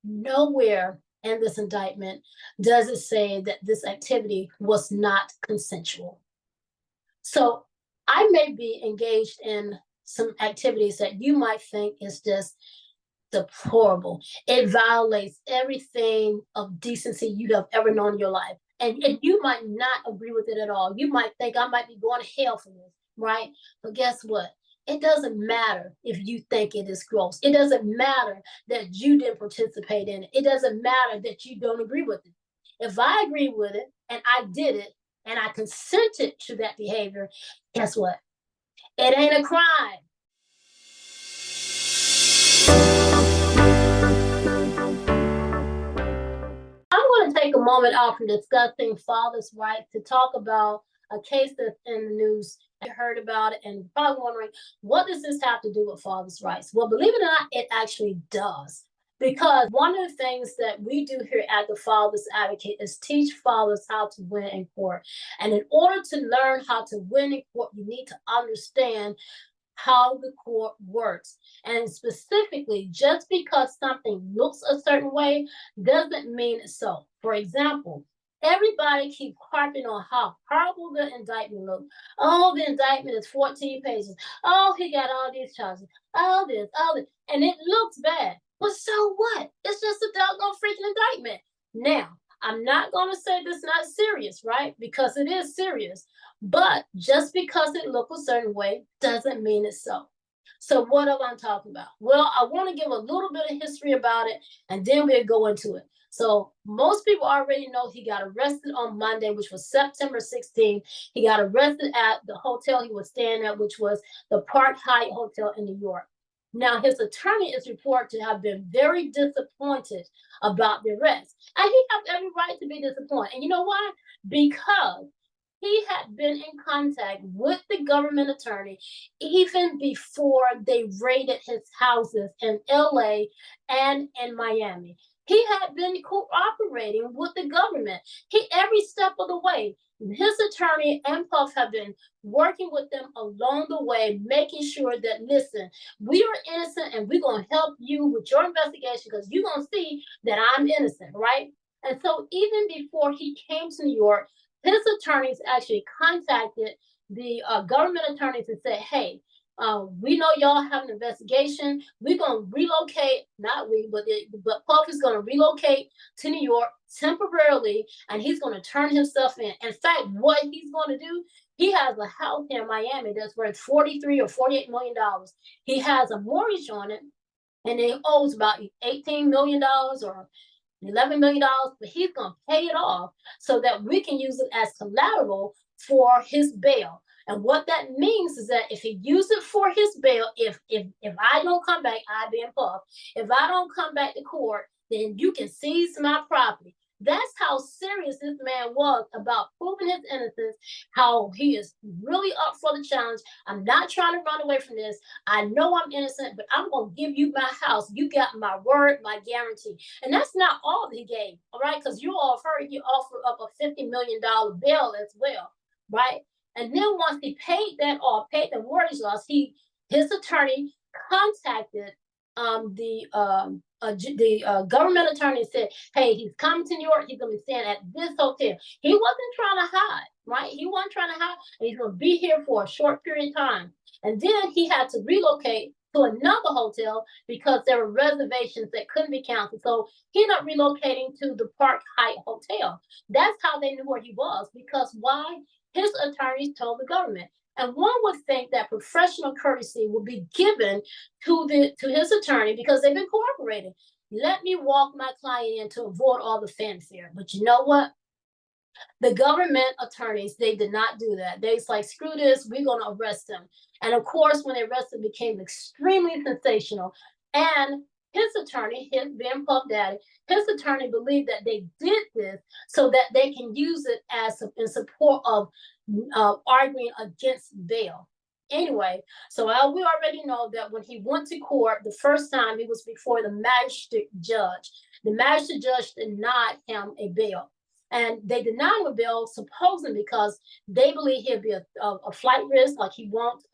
Nowhere in this indictment does it say that this activity was not consensual. So I may be engaged in some activities that you might think is just deplorable. It violates everything of decency you have ever known in your life. And you might not agree with it at all. You might think I might be going to hell for this, right? But guess what? It doesn't matter if you think it is gross. It doesn't matter that you didn't participate in it. It doesn't matter that you don't agree with it. If I agree with it and I did it and I consented to that behavior, guess what? It ain't a crime. I'm going to take a moment out from discussing fathers' rights to talk about a case that's in the news. You heard about it and you're probably wondering, what does this have to do with fathers' rights? Well, believe it or not, it actually does. Because one of the things that we do here at the Fathers Advocate is teach fathers how to win in court. And in order to learn how to win in court, you need to understand how the court works. And specifically, just because something looks a certain way doesn't mean it's so. For example, everybody keeps harping on how horrible the indictment looks. Oh, the indictment is 14 pages. Oh, he got all these charges. All this. And it looks bad. But so what? It's just a doggone freaking indictment. Now, I'm not going to say this is not serious, right? Because it is serious. But just because it looks a certain way doesn't mean it's so. So what am I talking about? Well, I want to give a little bit of history about it, and then we'll go into it. So most people already know he got arrested on Monday, which was September 16th. He got arrested at the hotel he was staying at, which was the Park Hyatt Hotel in New York. Now, his attorney is reported to have been very disappointed about the arrest. And he has every right to be disappointed. And you know why? Because he had been in contact with the government attorney even before they raided his houses in LA and in Miami. He had been cooperating with the government. He every step of the way. His attorney and Puff have been working with them along the way, making sure that listen, we are innocent and we're gonna help you with your investigation because you're gonna see that I'm innocent, right? And so even before he came to New York, his attorneys actually contacted the government attorneys and said, hey, we know y'all have an investigation. We're going to relocate, not we, but Puff is going to relocate to New York temporarily, and he's going to turn himself in. In fact, what he's going to do, he has a house here in Miami that's worth 43 or 48 million dollars. He has a mortgage on it, and it owes about 18 million dollars or $11 million, but he's going to pay it off so that we can use it as collateral for his bail. And what that means is that if he uses it for his bail, if I don't come back, I being Puff, if I don't come back to court, then you can seize my property. That's how serious this man was about proving his innocence, how he is really up for the challenge. I'm not trying to run away from this. I know I'm innocent, but I'm going to give you my house. You got my word, my guarantee. And that's not all he gave, all right? Because you all heard he offered up a $50 million bail as well, right? And then once he paid that off, paid the mortgage loss, his attorney contacted the government attorney said, hey, he's coming to New York. He's going to be staying at this hotel. He wasn't trying to hide, right? He wasn't trying to hide. And he's going to be here for a short period of time. And then he had to relocate to another hotel because there were reservations that couldn't be canceled. So he ended up relocating to the Park Hyatt Hotel. That's how they knew where he was. Because why? His attorneys told the government. And one would think that professional courtesy would be given to his attorney because they've been cooperating. Let me walk my client in to avoid all the fanfare. But you know what? The government attorneys, they did not do that. They was like, screw this, we're going to arrest him. And of course, when they arrested him, it became extremely sensational. And his attorney, his being Puff Daddy, his attorney believed that they did this so that they can use it as in support of arguing against bail. Anyway, so we already know that when he went to court the first time, he was before the magistrate judge. The magistrate judge denied him a bail. And they denied him a bail, supposedly because they believe he'll be a flight risk, like he won't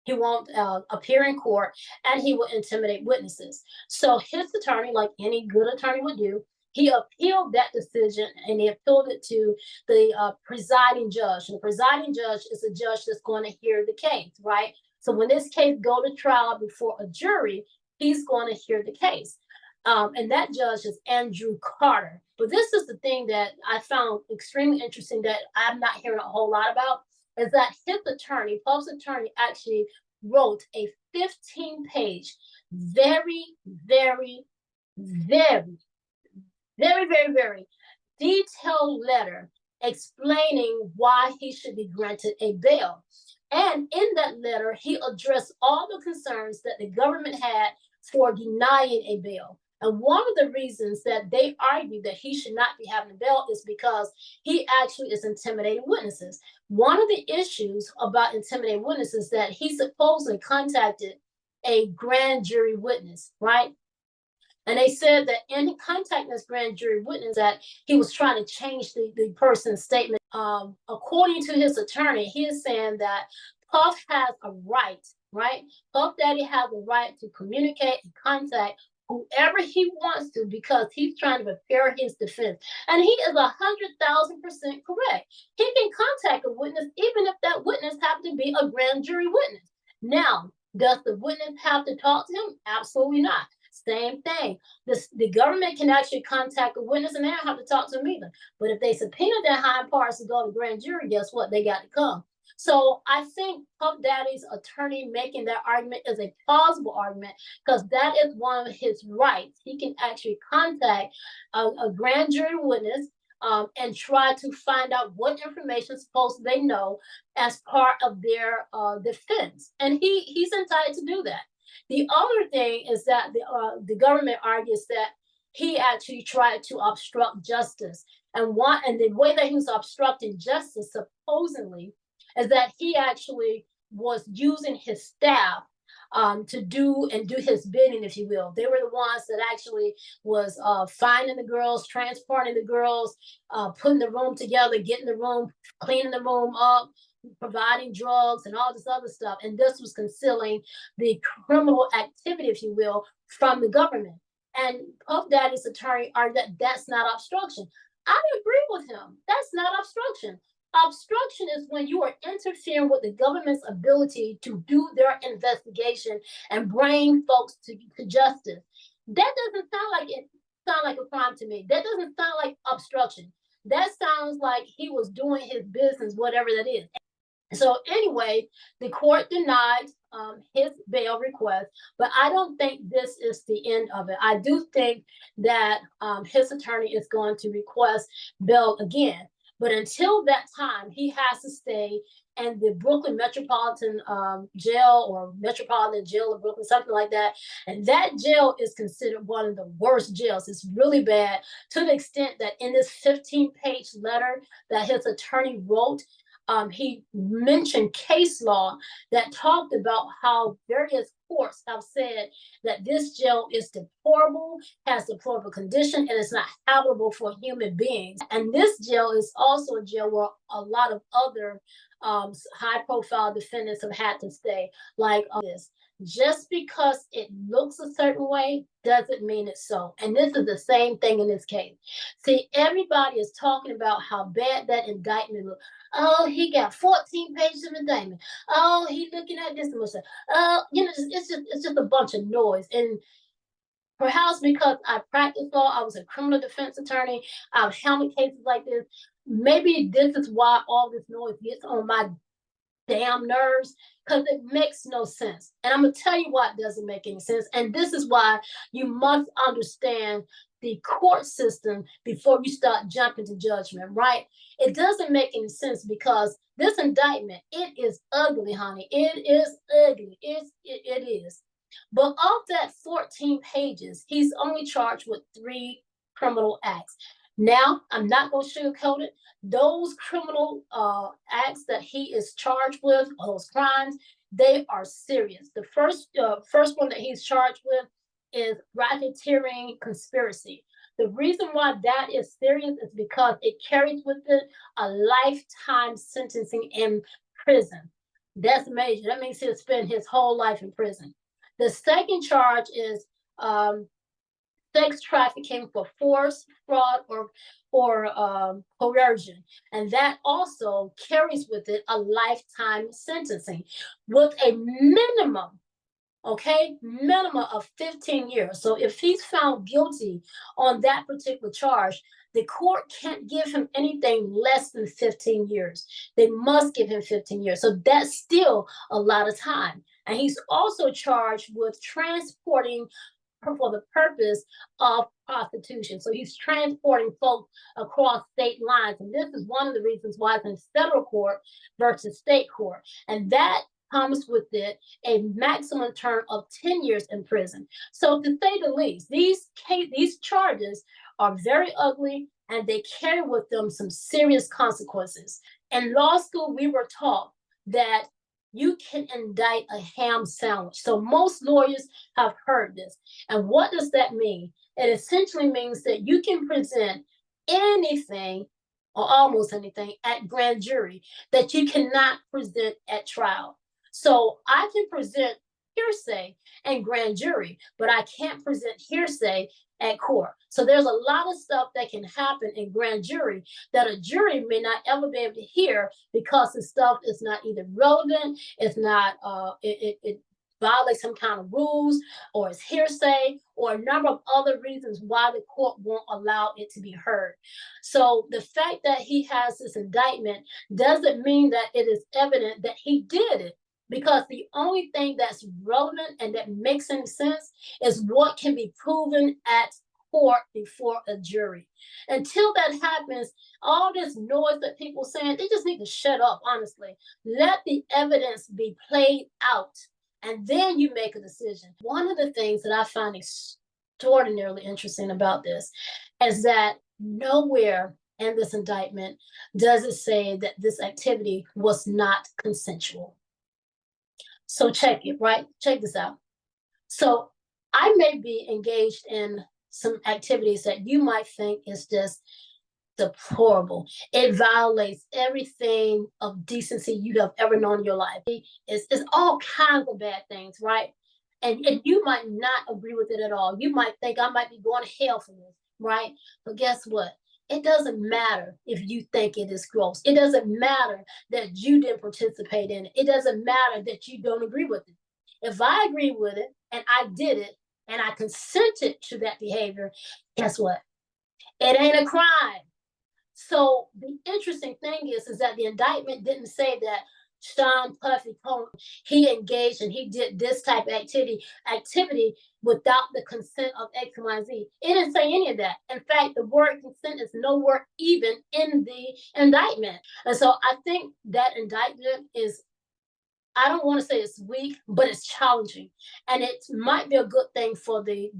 He won't appear in court, and he will intimidate witnesses. So his attorney, like any good attorney would do, he appealed that decision, and he appealed it to the presiding judge. And the presiding judge is a judge that's going to hear the case, right? So when this case go to trial before a jury, he's going to hear the case. And that judge is Andrew Carter. But this is the thing that I found extremely interesting that I'm not hearing a whole lot about, is that his attorney, Puff's attorney, actually wrote a 15-page, very, very, very, very, very, very detailed letter explaining why he should be granted a bail. And in that letter, he addressed all the concerns that the government had for denying a bail. And one of the reasons that they argued that he should not be having a bail is because he actually is intimidating witnesses. One of the issues about intimidating witnesses is that he supposedly contacted a grand jury witness, right? And they said that in contacting this grand jury witness that he was trying to change the person's statement. According to his attorney, he is saying that Puff has a right? Puff Daddy has a right to communicate and contact whoever he wants to because he's trying to prepare his defense. And he is 100,000% correct. He can contact a witness even if that witness happens to be a grand jury witness. Now, does the witness have to talk to him? Absolutely not. Same thing. The government can actually contact a witness and they don't have to talk to him either. But if they subpoena their hind parts to go to grand jury, guess what? They got to come. So I think Puff Daddy's attorney making that argument is a plausible argument because that is one of his rights. He can actually contact a grand jury witness and try to find out what information supposed they know as part of their defense. And he's entitled to do that. The other thing is that the government argues that he actually tried to obstruct justice. And the way that he was obstructing justice, supposedly, is that he actually was using his staff to do his bidding, if you will. They were the ones that actually was finding the girls, transporting the girls, putting the room together, getting the room, cleaning the room up, providing drugs and all this other stuff. And this was concealing the criminal activity, if you will, from the government. And Puff Daddy's attorney argued that that's not obstruction. I agree with him. That's not obstruction. Obstruction is when you are interfering with the government's ability to do their investigation and bring folks to justice. That doesn't sound like a crime to me. That doesn't sound like obstruction. That sounds like he was doing his business, whatever that is. So anyway, the court denied his bail request, but I don't think this is the end of it. I do think that his attorney is going to request bail again. But until that time, he has to stay in the Brooklyn Metropolitan Jail or Metropolitan Jail of Brooklyn, something like that. And that jail is considered one of the worst jails. It's really bad to the extent that in this 15-page letter that his attorney wrote, he mentioned case law that talked about how various courts have said that this jail is deplorable, has deplorable condition, and it's not habitable for human beings. And this jail is also a jail where a lot of other high-profile defendants have had to stay, like this. Just because it looks a certain way doesn't mean it's so. And this is the same thing in this case. See, everybody is talking about how bad that indictment looked. Oh, he got 14 pages of indictment. Oh, he's looking at this and much. It's just a bunch of noise. And perhaps because I practiced law, I was a criminal defense attorney, I've handled cases like this. Maybe this is why all this noise gets on my damn nerves, because it makes no sense. And I'm going to tell you why it doesn't make any sense. And this is why you must understand the court system before you start jumping to judgment, right? It doesn't make any sense because this indictment, it is ugly, honey. It is ugly. It is. But of that 14 pages, he's only charged with 3 criminal acts. Now, I'm not going to sugarcoat it. Those criminal acts that he is charged with, those crimes, they are serious. The first one that he's charged with is racketeering conspiracy. The reason why that is serious is because it carries with it a lifetime sentencing in prison. That's major. That means he'll spend his whole life in prison. The second charge is sex trafficking for force, fraud, or coercion, and that also carries with it a lifetime sentencing with a minimum, okay, minimum of 15 years. So if he's found guilty on that particular charge, the court can't give him anything less than 15 years. They must give him 15 years. So that's still a lot of time. And he's also charged with transporting for the purpose of prostitution. So he's transporting folks across state lines. And this is one of the reasons why it's in federal court versus state court. And that comes with it a maximum term of 10 years in prison. So to say the least, these charges are very ugly and they carry with them some serious consequences. In law school, we were taught that you can indict a ham sandwich. So most lawyers have heard this. And what does that mean? It essentially means that you can present anything or almost anything at grand jury that you cannot present at trial. So I can present hearsay in grand jury, but I can't present hearsay at court. So there's a lot of stuff that can happen in grand jury that a jury may not ever be able to hear because the stuff is not either relevant, it's not it violates some kind of rules, or it's hearsay, or a number of other reasons why the court won't allow it to be heard. So the fact that he has this indictment doesn't mean that it is evident that he did it, because the only thing that's relevant and that makes any sense is what can be proven at court before a jury. Until that happens, all this noise that people saying, they just need to shut up, honestly. Let the evidence be played out, and then you make a decision. One of the things that I find extraordinarily interesting about this is that nowhere in this indictment does it say that this activity was not consensual. So check it, right? Check this out. So I may be engaged in some activities that you might think is just deplorable. It violates everything of decency you have ever known in your life. It's all kinds of bad things, right? And you might not agree with it at all. You might think I might be going to hell for this, right? But guess what? It doesn't matter if you think it is gross. It doesn't matter that you didn't participate in it. It doesn't matter that you don't agree with it. If I agree with it and I did it and I consented to that behavior, guess what? It ain't a crime. So the interesting thing is that the indictment didn't say that Sean Puffy he engaged and he did this type of activity without the consent of X, Y, and Z. It didn't say any of that. In fact, the word consent is nowhere even in the indictment. And so I think that indictment is, I don't want to say it's weak, but it's challenging. And it might be a good thing for the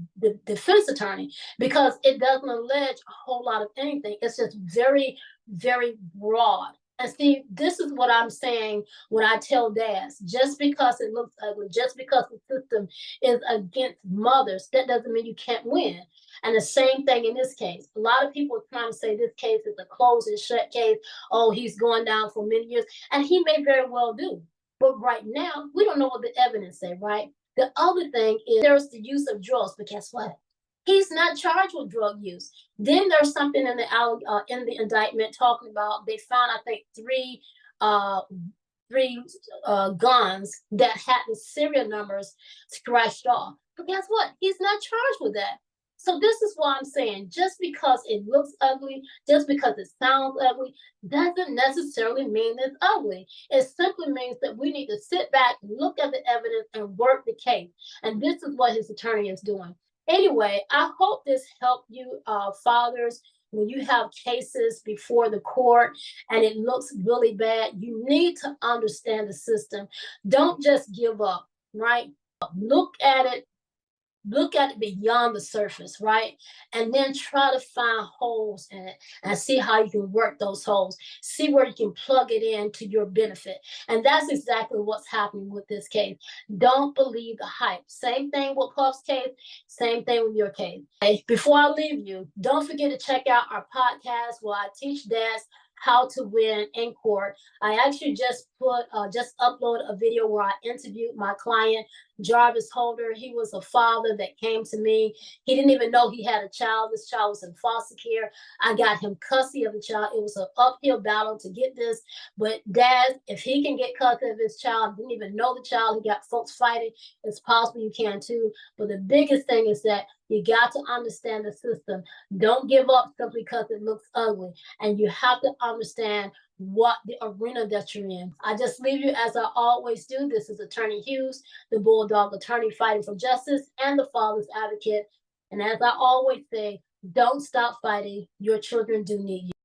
defense attorney, because it doesn't allege a whole lot of anything. It's just very, very broad. And see, this is what I'm saying when I tell dads, just because it looks ugly, just because the system is against mothers, that doesn't mean you can't win. And the same thing in this case. A lot of people are trying to say this case is a closed and shut case. Oh, he's going down for many years. And he may very well do. But right now, we don't know what the evidence say, right? The other thing is there's the use of drugs, but guess what? He's not charged with drug use. Then there's something in the indictment talking about they found, I think, three guns that had the serial numbers scratched off. But guess what? He's not charged with that. So this is why I'm saying, just because it looks ugly, just because it sounds ugly, doesn't necessarily mean it's ugly. It simply means that we need to sit back, look at the evidence, and work the case. And this is what his attorney is doing. Anyway, I hope this helped you, fathers. When you have cases before the court and it looks really bad, you need to understand the system. Don't just give up, right? Look at it beyond the surface, right? And then try to find holes in it and see how you can work those holes. See where you can plug it in to your benefit. And that's exactly what's happening with this case. Don't believe the hype. Same thing with Puff's case, same thing with your case. Okay? Before I leave you, don't forget to check out our podcast where I teach dads how to win in court. I actually just uploaded a video where I interviewed my client, Jarvis Holder. He was a father that came to me. He didn't even know he had a child. This child was in foster care. I got him custody of the child. It was an uphill battle to get this, but dad, if he can get custody of his child, didn't even know the child, he got folks fighting, it's possible you can too. But the biggest thing is that you got to understand the system. Don't give up simply because it looks ugly. And you have to understand what the arena that you're in. I just leave you as I always do. This is Attorney Hughes, the Bulldog attorney fighting for justice and the father's advocate. And as I always say, don't stop fighting. Your children do need you.